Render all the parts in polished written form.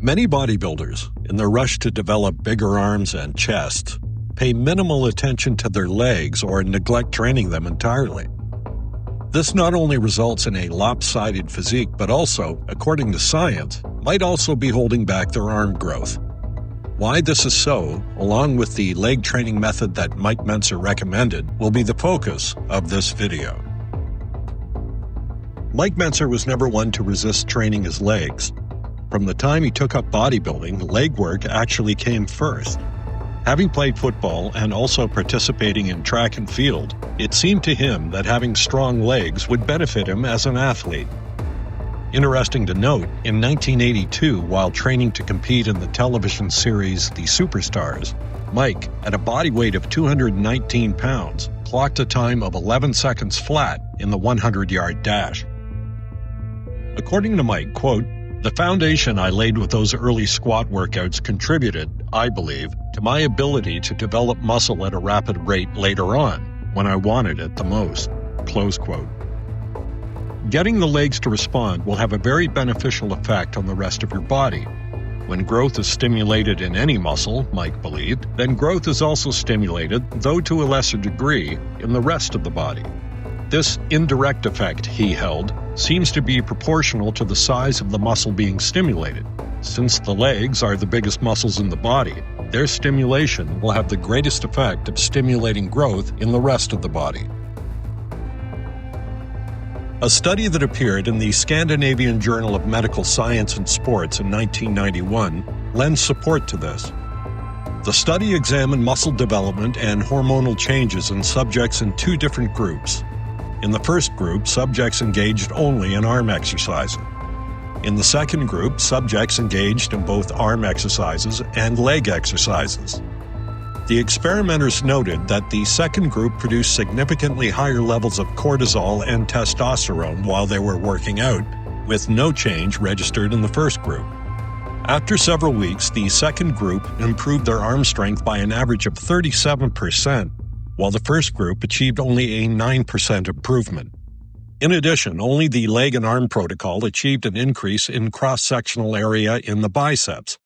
Many bodybuilders, in their rush to develop bigger arms and chests, pay minimal attention to their legs or neglect training them entirely. This not only results in a lopsided physique, but also, according to science, might also be holding back their arm growth. Why this is so, along with the leg training method that Mike Mentzer recommended, will be the focus of this video. Mike Mentzer was never one to resist training his legs. From the time he took up bodybuilding, leg work actually came first. Having played football and also participating in track and field, it seemed to him that having strong legs would benefit him as an athlete. Interesting to note, in 1982, while training to compete in the television series The Superstars, Mike, at a body weight of 219 pounds, clocked a time of 11 seconds flat in the 100-yard dash. According to Mike, quote, "The foundation I laid with those early squat workouts contributed, I believe, to my ability to develop muscle at a rapid rate later on, when I wanted it the most." Close quote. Getting the legs to respond will have a very beneficial effect on the rest of your body. When growth is stimulated in any muscle, Mike believed, then growth is also stimulated, though to a lesser degree, in the rest of the body. This indirect effect, he held, seems to be proportional to the size of the muscle being stimulated. Since the legs are the biggest muscles in the body, their stimulation will have the greatest effect of stimulating growth in the rest of the body. A study that appeared in the Scandinavian Journal of Medical Science and Sports in 1991 lends support to this. The study examined muscle development and hormonal changes in subjects in two different groups. In the first group, subjects engaged only in arm exercises. In the second group, subjects engaged in both arm exercises and leg exercises. The experimenters noted that the second group produced significantly higher levels of cortisol and testosterone while they were working out, with no change registered in the first group. After several weeks, the second group improved their arm strength by an average of 37%, while the first group achieved only a 9% improvement. In addition, only the leg and arm protocol achieved an increase in cross-sectional area in the biceps.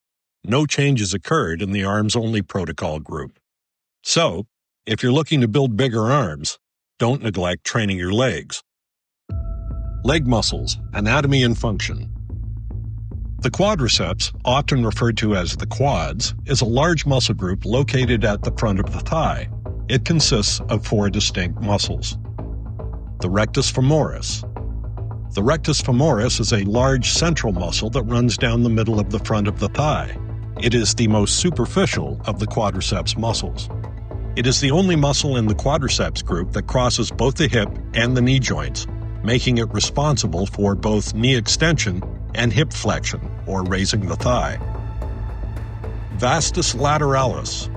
No changes occurred in the arms-only protocol group. So, if you're looking to build bigger arms, don't neglect training your legs. Leg muscles, anatomy and function. The quadriceps, often referred to as the quads, is a large muscle group located at the front of the thigh. It consists of 4 distinct muscles. The rectus femoris. The rectus femoris is a large central muscle that runs down the middle of the front of the thigh. It is the most superficial of the quadriceps muscles. It is the only muscle in the quadriceps group that crosses both the hip and the knee joints, making it responsible for both knee extension and hip flexion, or raising the thigh. Vastus lateralis.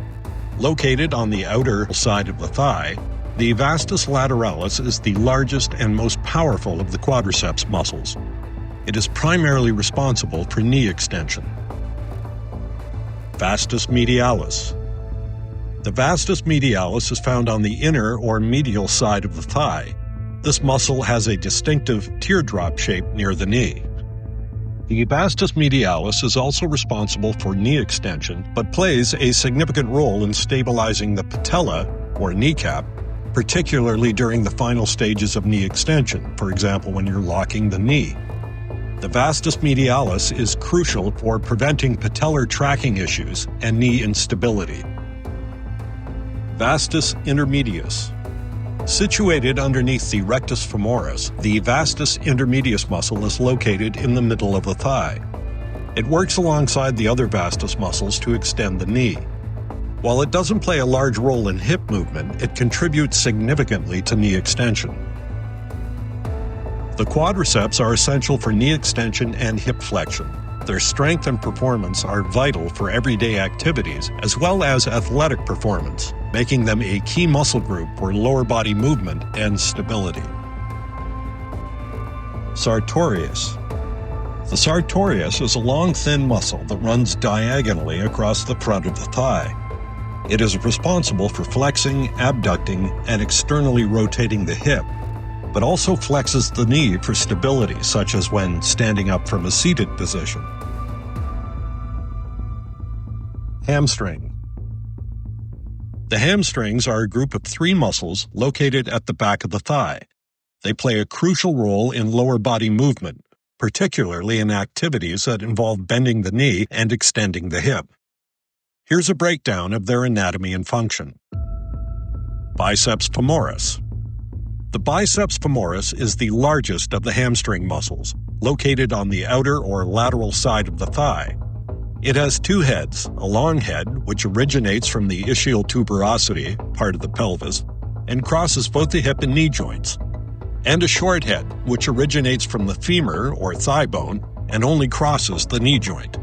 Located on the outer side of the thigh, the vastus lateralis is the largest and most powerful of the quadriceps muscles. It is primarily responsible for knee extension. Vastus medialis. The vastus medialis is found on the inner or medial side of the thigh. This muscle has a distinctive teardrop shape near the knee. The vastus medialis is also responsible for knee extension, but plays a significant role in stabilizing the patella, or kneecap, particularly during the final stages of knee extension, for example when you're locking the knee. The vastus medialis is crucial for preventing patellar tracking issues and knee instability. Vastus intermedius. Situated underneath the rectus femoris, the vastus intermedius muscle is located in the middle of the thigh. It works alongside the other vastus muscles to extend the knee. While it doesn't play a large role in hip movement, it contributes significantly to knee extension. The quadriceps are essential for knee extension and hip flexion. Their strength and performance are vital for everyday activities as well as athletic performance, making them a key muscle group for lower body movement and stability. Sartorius. The sartorius is a long, thin muscle that runs diagonally across the front of the thigh. It is responsible for flexing, abducting, and externally rotating the hip, but also flexes the knee for stability, such as when standing up from a seated position. Hamstring. The hamstrings are a group of 3 muscles located at the back of the thigh. They play a crucial role in lower body movement, particularly in activities that involve bending the knee and extending the hip. Here's a breakdown of their anatomy and function. Biceps femoris. The biceps femoris is the largest of the hamstring muscles, located on the outer or lateral side of the thigh. It has 2 heads, a long head, which originates from the ischial tuberosity, part of the pelvis, and crosses both the hip and knee joints, and a short head, which originates from the femur or thigh bone and only crosses the knee joint.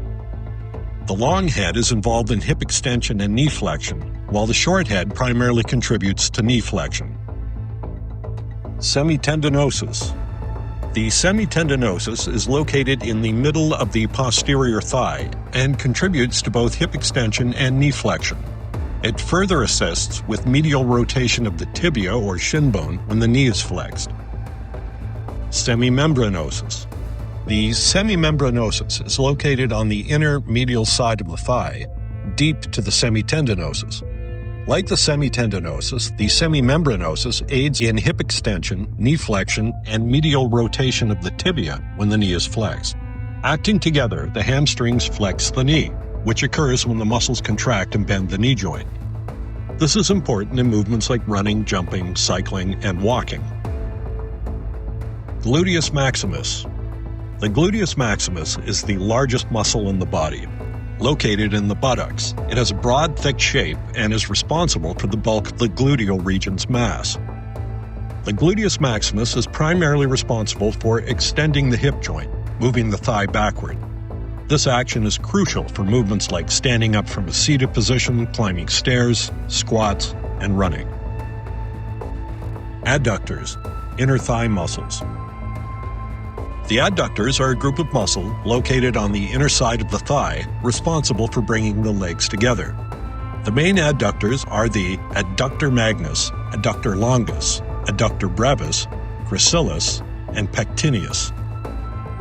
The long head is involved in hip extension and knee flexion, while the short head primarily contributes to knee flexion. Semitendinosus. The semitendinosus is located in the middle of the posterior thigh and contributes to both hip extension and knee flexion. It further assists with medial rotation of the tibia or shin bone when the knee is flexed. Semimembranosus. The semimembranosus is located on the inner medial side of the thigh, deep to the semitendinosus. Like the semitendinosus, the semimembranosus aids in hip extension, knee flexion, and medial rotation of the tibia when the knee is flexed. Acting together, the hamstrings flex the knee, which occurs when the muscles contract and bend the knee joint. This is important in movements like running, jumping, cycling, and walking. Gluteus maximus. The gluteus maximus is the largest muscle in the body, located in the buttocks. It has a broad, thick shape and is responsible for the bulk of the gluteal region's mass. The gluteus maximus is primarily responsible for extending the hip joint, moving the thigh backward. This action is crucial for movements like standing up from a seated position, climbing stairs, squats, and running. Adductors, inner thigh muscles. The adductors are a group of muscles located on the inner side of the thigh, responsible for bringing the legs together. The main adductors are the adductor magnus, adductor longus, adductor brevis, gracilis, and pectineus.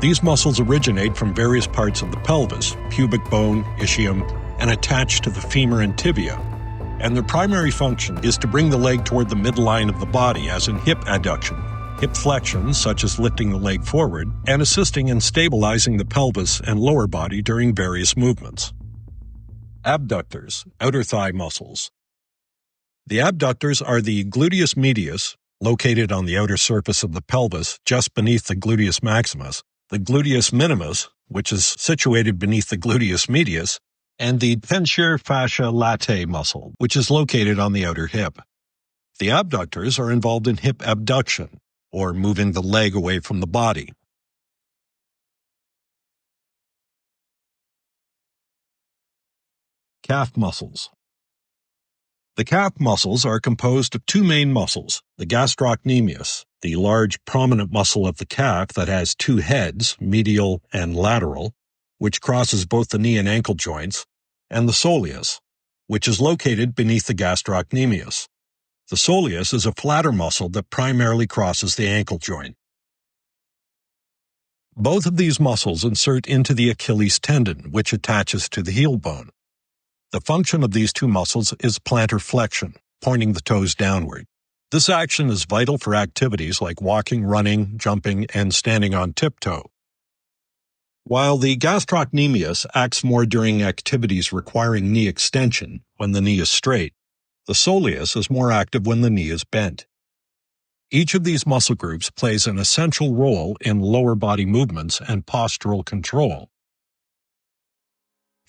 These muscles originate from various parts of the pelvis, pubic bone, ischium, and attach to the femur and tibia, and their primary function is to bring the leg toward the midline of the body, as in hip adduction, hip flexion, such as lifting the leg forward, and assisting in stabilizing the pelvis and lower body during various movements. Abductors, outer thigh muscles. The abductors are the gluteus medius, located on the outer surface of the pelvis just beneath the gluteus maximus, the gluteus minimus, which is situated beneath the gluteus medius, and the tensor fascia latae muscle, which is located on the outer hip. The abductors are involved in hip abduction, or moving the leg away from the body. Calf muscles. The calf muscles are composed of 2 main muscles, the gastrocnemius, the large prominent muscle of the calf that has 2 heads, medial and lateral, which crosses both the knee and ankle joints, and the soleus, which is located beneath the gastrocnemius. The soleus is a flatter muscle that primarily crosses the ankle joint. Both of these muscles insert into the Achilles tendon, which attaches to the heel bone. The function of these 2 muscles is plantar flexion, pointing the toes downward. This action is vital for activities like walking, running, jumping, and standing on tiptoe. While the gastrocnemius acts more during activities requiring knee extension, when the knee is straight, the soleus is more active when the knee is bent. Each of these muscle groups plays an essential role in lower body movements and postural control.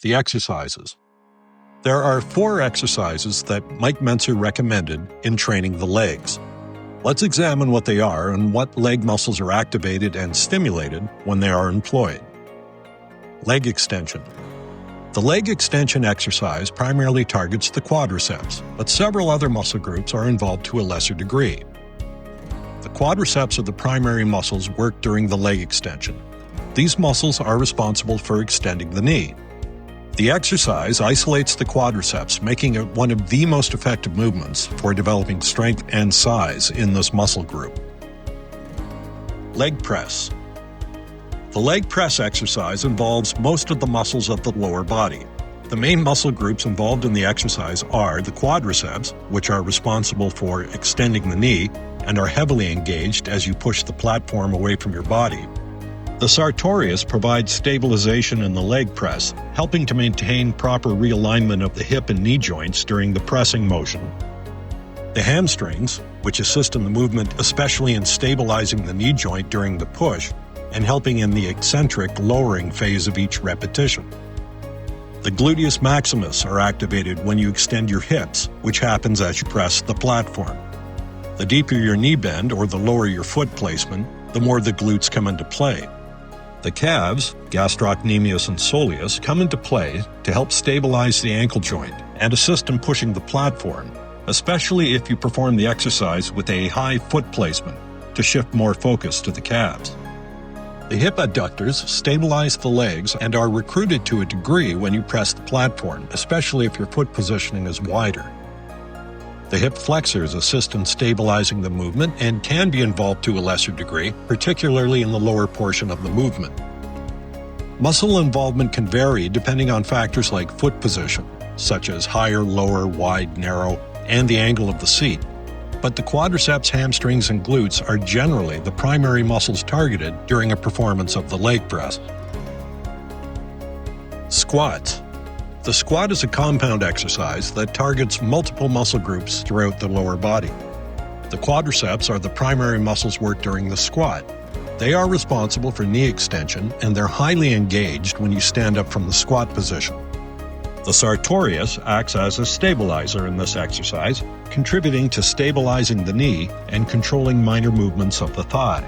The exercises. There are 4 exercises that Mike Mentzer recommended in training the legs. Let's examine what they are and what leg muscles are activated and stimulated when they are employed. Leg extension. The leg extension exercise primarily targets the quadriceps, but several other muscle groups are involved to a lesser degree. The quadriceps are the primary muscles work during the leg extension. These muscles are responsible for extending the knee. The exercise isolates the quadriceps, making it one of the most effective movements for developing strength and size in this muscle group. Leg press. The leg press exercise involves most of the muscles of the lower body. The main muscle groups involved in the exercise are the quadriceps, which are responsible for extending the knee and are heavily engaged as you push the platform away from your body. The sartorius provides stabilization in the leg press, helping to maintain proper realignment of the hip and knee joints during the pressing motion. The hamstrings, which assist in the movement, especially in stabilizing the knee joint during the push and helping in the eccentric lowering phase of each repetition. The gluteus maximus are activated when you extend your hips, which happens as you press the platform. The deeper your knee bend or the lower your foot placement, the more the glutes come into play. The calves, gastrocnemius and soleus, come into play to help stabilize the ankle joint and assist in pushing the platform, especially if you perform the exercise with a high foot placement to shift more focus to the calves. The hip adductors stabilize the legs and are recruited to a degree when you press the platform, especially if your foot positioning is wider. The hip flexors assist in stabilizing the movement and can be involved to a lesser degree, particularly in the lower portion of the movement. Muscle involvement can vary depending on factors like foot position, such as higher, lower, wide, narrow, and the angle of the seat. But the quadriceps, hamstrings, and glutes are generally the primary muscles targeted during a performance of the leg press. Squats. The squat is a compound exercise that targets multiple muscle groups throughout the lower body. The quadriceps are the primary muscles worked during the squat. They are responsible for knee extension, and they're highly engaged when you stand up from the squat position. The sartorius acts as a stabilizer in this exercise, contributing to stabilizing the knee and controlling minor movements of the thigh.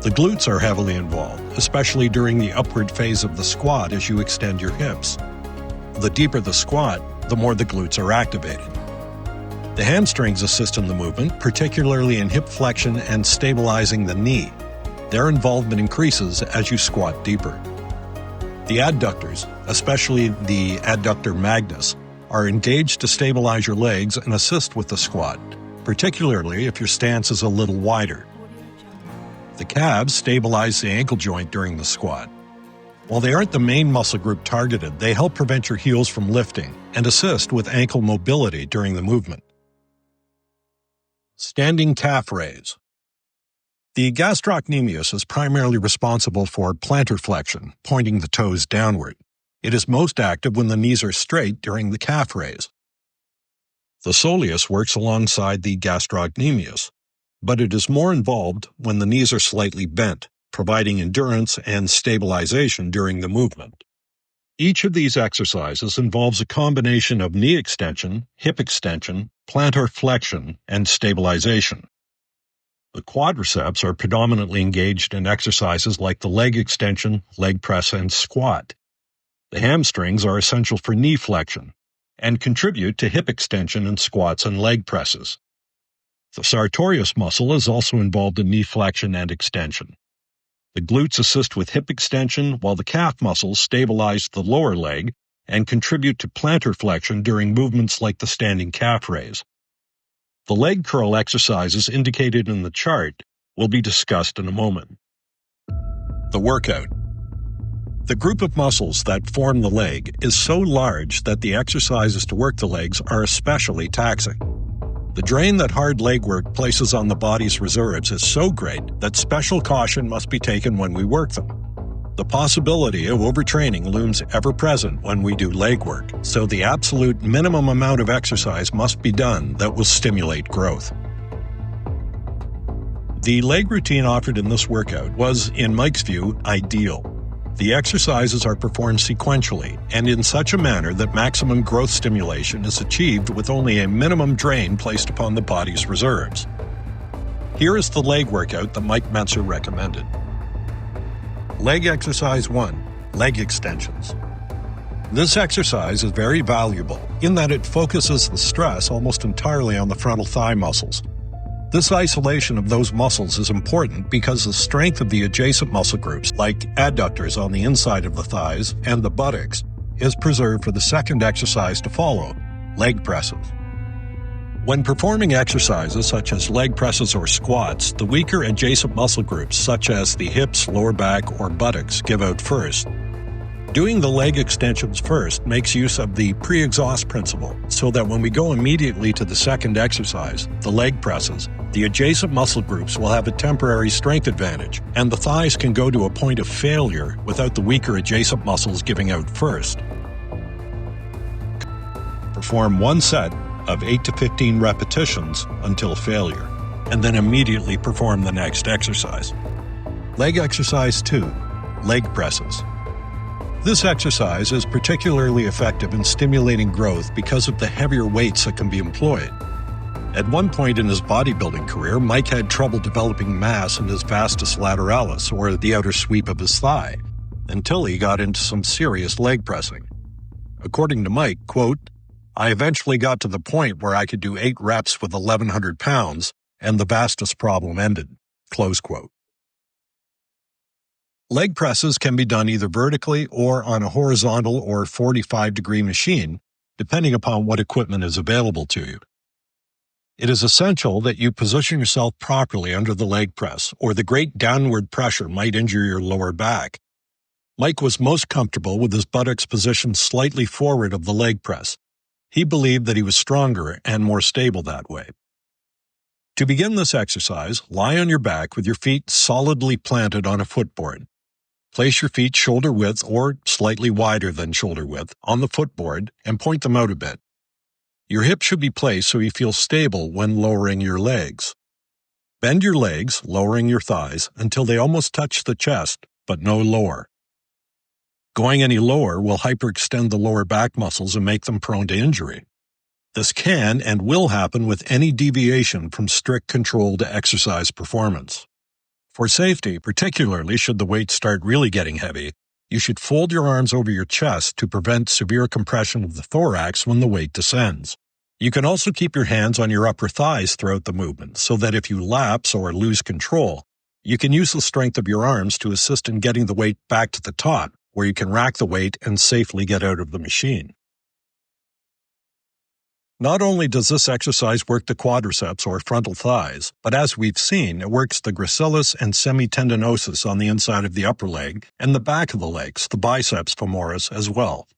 The glutes are heavily involved, especially during the upward phase of the squat as you extend your hips. The deeper the squat, the more the glutes are activated. The hamstrings assist in the movement, particularly in hip flexion and stabilizing the knee. Their involvement increases as you squat deeper. The adductors, especially the adductor magnus, are engaged to stabilize your legs and assist with the squat, particularly if your stance is a little wider. The calves stabilize the ankle joint during the squat. While they aren't the main muscle group targeted, they help prevent your heels from lifting and assist with ankle mobility during the movement. Standing calf raise. The gastrocnemius is primarily responsible for plantar flexion, pointing the toes downward. It is most active when the knees are straight during the calf raise. The soleus works alongside the gastrocnemius, but it is more involved when the knees are slightly bent, providing endurance and stabilization during the movement. Each of these exercises involves a combination of knee extension, hip extension, plantar flexion, and stabilization. The quadriceps are predominantly engaged in exercises like the leg extension, leg press, and squat. The hamstrings are essential for knee flexion and contribute to hip extension in squats and leg presses. The sartorius muscle is also involved in knee flexion and extension. The glutes assist with hip extension, while the calf muscles stabilize the lower leg and contribute to plantar flexion during movements like the standing calf raise. The leg curl exercises indicated in the chart will be discussed in a moment. The workout. The group of muscles that form the leg is so large that the exercises to work the legs are especially taxing. The drain that hard leg work places on the body's reserves is so great that special caution must be taken when we work them. The possibility of overtraining looms ever present when we do leg work, so the absolute minimum amount of exercise must be done that will stimulate growth. The leg routine offered in this workout was, in Mike's view, ideal. The exercises are performed sequentially and in such a manner that maximum growth stimulation is achieved with only a minimum drain placed upon the body's reserves. Here is the leg workout that Mike Mentzer recommended. Leg exercise 1, leg extensions. This exercise is very valuable in that it focuses the stress almost entirely on the frontal thigh muscles. This isolation of those muscles is important because the strength of the adjacent muscle groups, like adductors on the inside of the thighs and the buttocks, is preserved for the second exercise to follow, leg presses. When performing exercises such as leg presses or squats, the weaker adjacent muscle groups such as the hips, lower back, or buttocks give out first. Doing the leg extensions first makes use of the pre-exhaust principle, so that when we go immediately to the second exercise, the leg presses, the adjacent muscle groups will have a temporary strength advantage, and the thighs can go to a point of failure without the weaker adjacent muscles giving out first. Perform one set of 8 to 15 repetitions until failure, and then immediately perform the next exercise. Leg exercise 2, leg presses. This exercise is particularly effective in stimulating growth because of the heavier weights that can be employed. At one point in his bodybuilding career, Mike had trouble developing mass in his vastus lateralis, or the outer sweep of his thigh, until he got into some serious leg pressing. According to Mike, quote, "I eventually got to the point where I could do 8 reps with 1,100 pounds, and the vastus problem ended," close quote. Leg presses can be done either vertically or on a horizontal or 45-degree machine, depending upon what equipment is available to you. It is essential that you position yourself properly under the leg press, or the great downward pressure might injure your lower back. Mike was most comfortable with his buttocks positioned slightly forward of the leg press. He believed that he was stronger and more stable that way. To begin this exercise, lie on your back with your feet solidly planted on a footboard. Place your feet shoulder width or slightly wider than shoulder width on the footboard and point them out a bit. Your hips should be placed so you feel stable when lowering your legs. Bend your legs, lowering your thighs, until they almost touch the chest, but no lower. Going any lower will hyperextend the lower back muscles and make them prone to injury. This can and will happen with any deviation from strict controlled exercise performance. For safety, particularly should the weight start really getting heavy, you should fold your arms over your chest to prevent severe compression of the thorax when the weight descends. You can also keep your hands on your upper thighs throughout the movement, so that if you lapse or lose control, you can use the strength of your arms to assist in getting the weight back to the top, where you can rack the weight and safely get out of the machine. Not only does this exercise work the quadriceps or frontal thighs, but as we've seen, it works the gracilis and semitendinosus on the inside of the upper leg and the back of the legs, the biceps femoris, as well.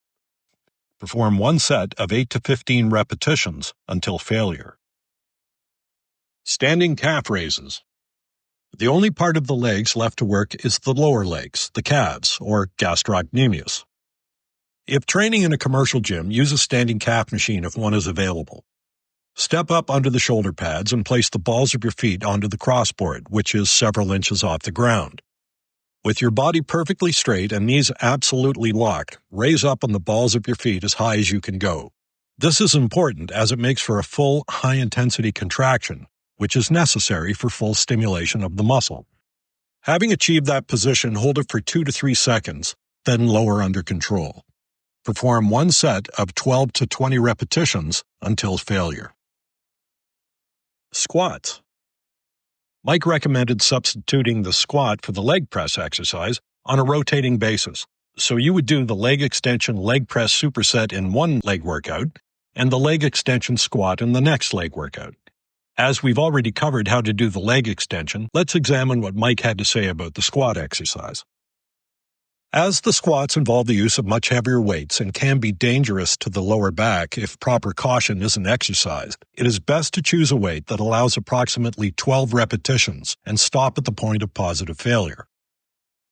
Perform one set of 8 to 15 repetitions until failure. Standing calf raises. The only part of the legs left to work is the lower legs, the calves, or gastrocnemius. If training in a commercial gym, use a standing calf machine if one is available. Step up under the shoulder pads and place the balls of your feet onto the crossboard, which is several inches off the ground. With your body perfectly straight and knees absolutely locked, raise up on the balls of your feet as high as you can go. This is important as it makes for a full, high-intensity contraction, which is necessary for full stimulation of the muscle. Having achieved that position, hold it for 2 to 3 seconds, then lower under control. Perform one set of 12 to 20 repetitions until failure. Squats. Mike recommended substituting the squat for the leg press exercise on a rotating basis. So you would do the leg extension leg press superset in one leg workout and the leg extension squat in the next leg workout. As we've already covered how to do the leg extension, let's examine what Mike had to say about the squat exercise. As the squats involve the use of much heavier weights and can be dangerous to the lower back if proper caution isn't exercised, it is best to choose a weight that allows approximately 12 repetitions and stop at the point of positive failure.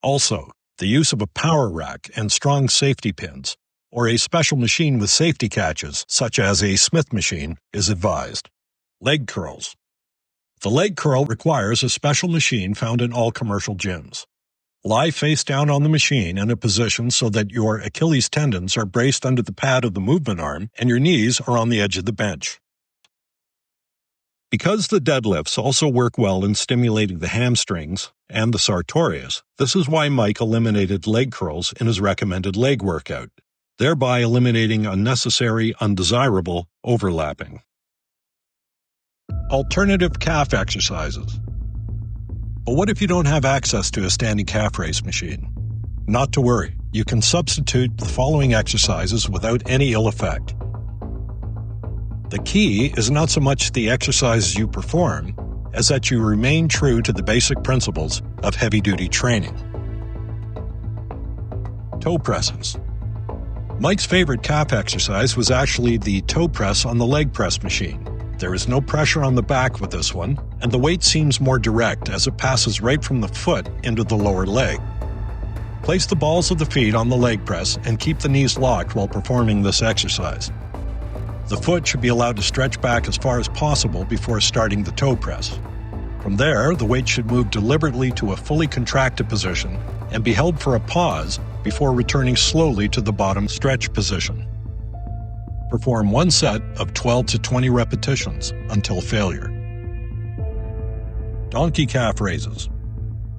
Also, the use of a power rack and strong safety pins, or a special machine with safety catches, such as a Smith machine, is advised. Leg curls. The leg curl requires a special machine found in all commercial gyms. Lie face down on the machine in a position so that your Achilles tendons are braced under the pad of the movement arm and your knees are on the edge of the bench. Because the deadlifts also work well in stimulating the hamstrings and the sartorius, this is why Mike eliminated leg curls in his recommended leg workout, thereby eliminating unnecessary, undesirable overlapping. Alternative calf exercises. But what if you don't have access to a standing calf raise machine? Not to worry, you can substitute the following exercises without any ill effect. The key is not so much the exercises you perform, as that you remain true to the basic principles of heavy-duty training. Toe presses. Mike's favorite calf exercise was actually the toe press on the leg press machine. There is no pressure on the back with this one, and the weight seems more direct as it passes right from the foot into the lower leg. Place the balls of the feet on the leg press and keep the knees locked while performing this exercise. The foot should be allowed to stretch back as far as possible before starting the toe press. From there, the weight should move deliberately to a fully contracted position and be held for a pause before returning slowly to the bottom stretch position. Perform one set of 12 to 20 repetitions until failure. Donkey calf raises.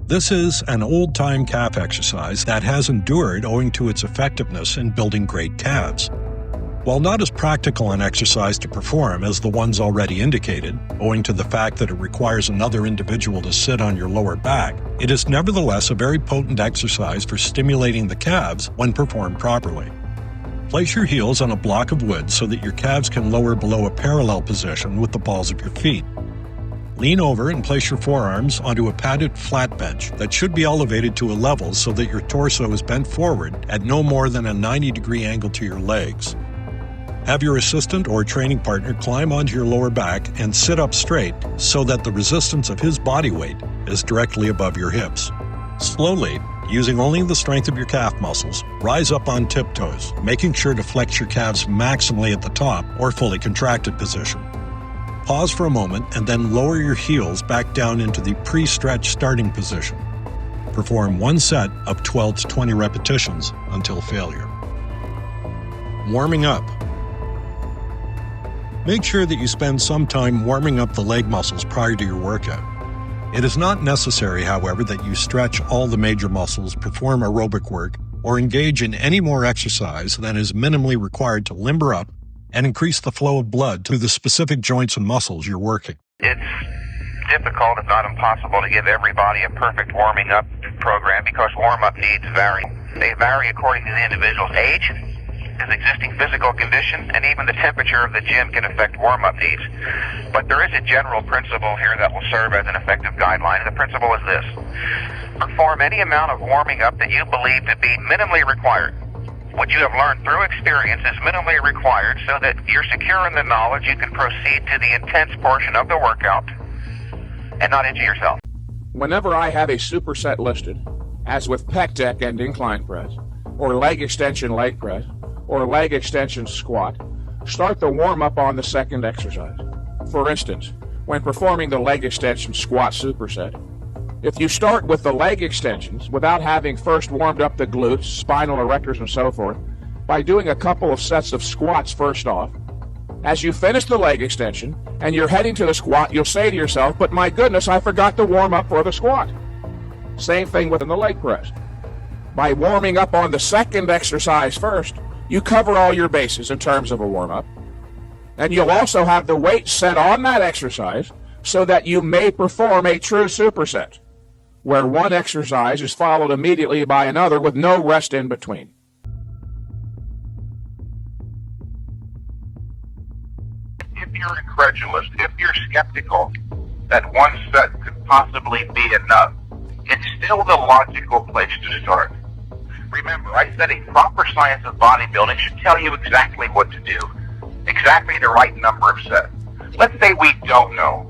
This is an old-time calf exercise that has endured owing to its effectiveness in building great calves. While not as practical an exercise to perform as the ones already indicated, owing to the fact that it requires another individual to sit on your lower back, it is nevertheless a very potent exercise for stimulating the calves when performed properly. Place your heels on a block of wood so that your calves can lower below a parallel position with the balls of your feet. Lean over and place your forearms onto a padded flat bench that should be elevated to a level so that your torso is bent forward at no more than a 90-degree angle to your legs. Have your assistant or training partner climb onto your lower back and sit up straight so that the resistance of his body weight is directly above your hips. Slowly, using only the strength of your calf muscles, rise up on tiptoes, making sure to flex your calves maximally at the top or fully contracted position. Pause for a moment and then lower your heels back down into the pre-stretch starting position. Perform one set of 12 to 20 repetitions until failure. Warming up. Make sure that you spend some time warming up the leg muscles prior to your workout. It is not necessary, however, that you stretch all the major muscles, perform aerobic work, or engage in any more exercise than is minimally required to limber up and increase the flow of blood to the specific joints and muscles you're working. It's difficult, if not impossible, to give everybody a perfect warming up program because warm-up needs vary. They vary according to the individual's age, his existing physical condition, and even the temperature of the gym can affect warm-up needs. But there is a general principle here that will serve as an effective guideline, and the principle is this. Perform any amount of warming up that you believe to be minimally required. What you have learned through experience is minimally required so that you're secure in the knowledge you can proceed to the intense portion of the workout and not injure yourself. Whenever I have a superset listed, as with pec deck and incline press, or leg extension leg press, or leg extension squat, start the warm-up on the second exercise. For instance, when performing the leg extension squat superset, if you start with the leg extensions without having first warmed up the glutes, spinal erectors, and so forth, by doing a couple of sets of squats first off, as you finish the leg extension and you're heading to the squat, you'll say to yourself, but my goodness, I forgot to warm up for the squat. Same thing within the leg press. By warming up on the second exercise first, you cover all your bases in terms of a warm-up, and you'll also have the weight set on that exercise so that you may perform a true superset, where one exercise is followed immediately by another with no rest in between. If you're incredulous, if you're skeptical that one set could possibly be enough, it's still the logical place to start. Remember, I said a proper science of bodybuilding should tell you exactly what to do, exactly the right number of sets. Let's say we don't know.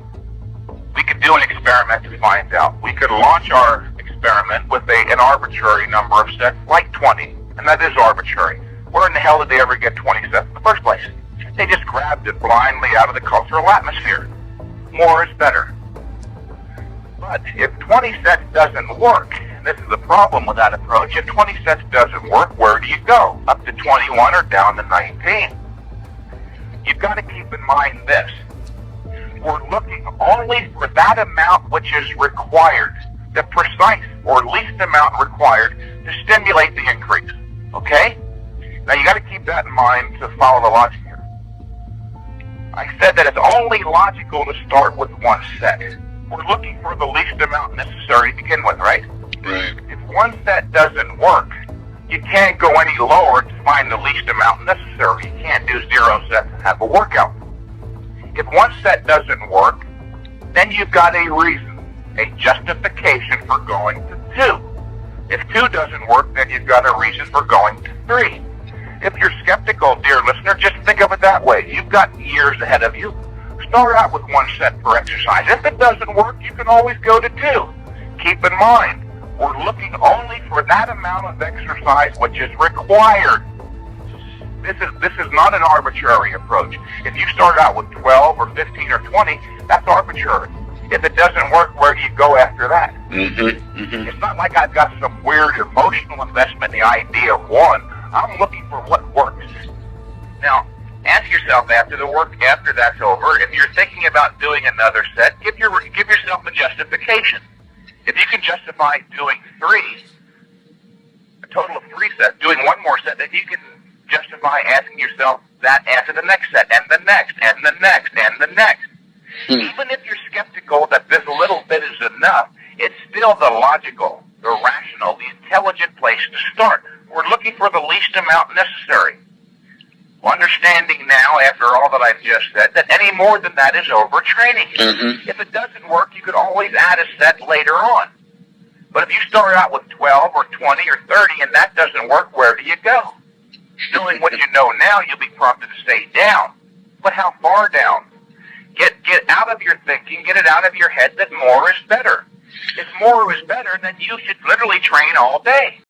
We could do an experiment to find out. We could launch our experiment with an arbitrary number of sets, like 20, and that is arbitrary. Where in the hell did they ever get 20 sets in the first place? They just grabbed it blindly out of the cultural atmosphere. More is better. But if 20 sets doesn't work, and this is the problem with that approach, if 20 sets doesn't work, where do you go? Up to 21 or down to 19? You've got to keep in mind this. We're looking only for that amount which is required, the precise or least amount required to stimulate the increase. Okay? Now you got to keep that in mind to follow the logic here. I said that it's only logical to start with one set. We're looking for the least amount necessary to begin with, right? Right. If one set doesn't work, you can't go any lower to find the least amount necessary. You can't do 0 sets and have a workout. If one set doesn't work, then you've got a reason, a justification for going to 2. If 2 doesn't work, then you've got a reason for going to 3. If you're skeptical, dear listener, just think of it that way. You've got years ahead of you. Start out with 1 set per exercise. If it doesn't work, you can always go to 2. Keep in mind, we're looking only for that amount of exercise which is required. This is not an arbitrary approach. If you start out with 12 or 15 or 20, that's arbitrary. If it doesn't work, where do you go after that? It's not like I've got some weird emotional investment in the idea of 1. I'm looking for what works. Now, ask yourself after that's over, if you're thinking about doing another set, give yourself a justification. If you can justify doing 3, a total of 3 sets, doing 1 more set, then you can justify asking yourself that after the next set, and the next, and the next, and the next. Even if you're skeptical that this little bit is enough, it's still the logical, the rational, the intelligent place to start. We're looking for the least amount necessary. Understanding now, after all that I've just said, that any more than that is overtraining. If it doesn't work, you could always add a set later on. But if you start out with 12 or 20 or 30 and that doesn't work, where do you go? Knowing what you know now, you'll be prompted to stay down. But how far down? Get out of your thinking, get it out of your head that more is better. If more is better, then you should literally train all day.